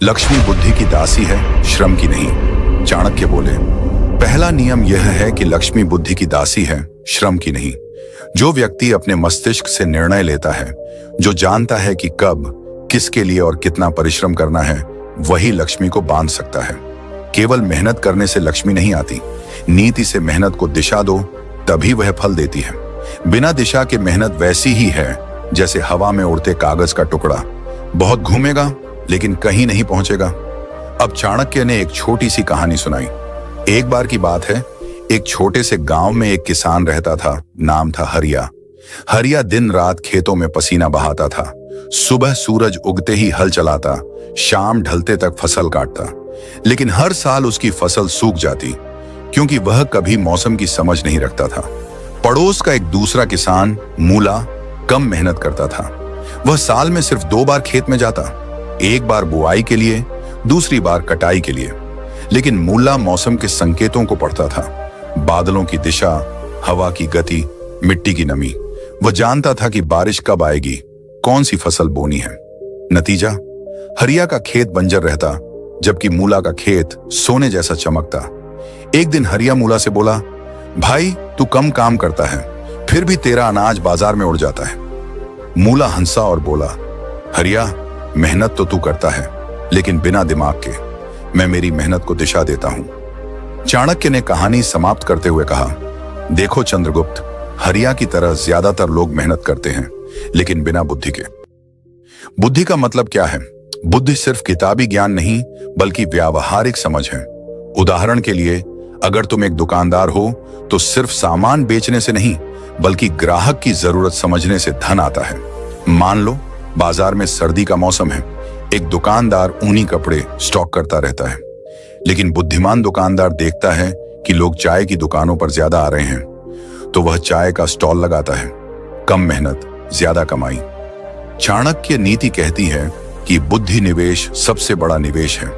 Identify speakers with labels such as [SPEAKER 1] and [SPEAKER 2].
[SPEAKER 1] लक्ष्मी बुद्धि की दासी है, श्रम की नहीं। चाणक्य बोले, पहला नियम यह है कि लक्ष्मी बुद्धि की दासी है, श्रम की नहीं। जो व्यक्ति अपने मस्तिष्क से निर्णय लेता है, जो जानता है कि कब, किसके लिए और कितना परिश्रम करना है, वही लक्ष्मी को बांध सकता है। केवल मेहनत करने से लक्ष्मी नहीं आती, नीति से मेहनत को दिशा दो, तभी वह फल देती है। बिना दिशा के मेहनत वैसी ही है जैसे हवा में उड़ते कागज का टुकड़ा, बहुत घूमेगा लेकिन कहीं नहीं पहुंचेगा। अब चाणक्य ने एक छोटी सी कहानी सुनाई। एक बार की बात है, एक छोटे से गांव में एक किसान रहता था, नाम था हरिया। हरिया दिन रात खेतों में पसीना बहाता था। सुबह सूरज उगते ही हल चलाता, शाम ढलते तक फसल काटता। लेकिन हर साल उसकी फसल सूख जाती, क्योंकि वह कभी मौसम की समझ नहीं रखता था। पड़ोस का एक दूसरा किसान मूला कम मेहनत करता था। वह साल में सिर्फ 2 बार खेत में जाता, एक बार बुआई के लिए, दूसरी बार कटाई के लिए। लेकिन मूला मौसम के संकेतों को पढ़ता था, बादलों की दिशा, हवा की गति, मिट्टी की नमी। वह जानता था कि बारिश कब आएगी, कौन सी फसल बोनी है। नतीजा, हरिया का खेत बंजर रहता, जबकि मूला का खेत सोने जैसा चमकता। एक दिन हरिया मूला से बोला, भाई तू कम काम करता है, फिर भी तेरा अनाज बाजार में उड़ जाता है। मूला हंसा और बोला, हरिया, मेहनत तो तू करता है, लेकिन बिना दिमाग के। मैं मेरी मेहनत को दिशा देता हूं। चाणक्य ने कहानी समाप्त करते हुए कहा, देखो चंद्रगुप्त, हरिया की तरह ज्यादातर लोग मेहनत करते हैं, लेकिन बिना बुद्धि के। बुद्धि का मतलब क्या है? बुद्धि सिर्फ किताबी ज्ञान नहीं, बल्कि व्यावहारिक समझ है। उदाहरण के लिए, अगर तुम एक दुकानदार हो तो सिर्फ सामान बेचने से नहीं, बल्कि ग्राहक की जरूरत समझने से धन आता है। मान लो बाजार में सर्दी का मौसम है, एक दुकानदार ऊनी कपड़े स्टॉक करता रहता है, लेकिन बुद्धिमान दुकानदार देखता है कि लोग चाय की दुकानों पर ज्यादा आ रहे हैं, तो वह चाय का स्टॉल लगाता है। कम मेहनत, ज्यादा कमाई। चाणक्य नीति कहती है कि बुद्धि निवेश सबसे बड़ा निवेश है।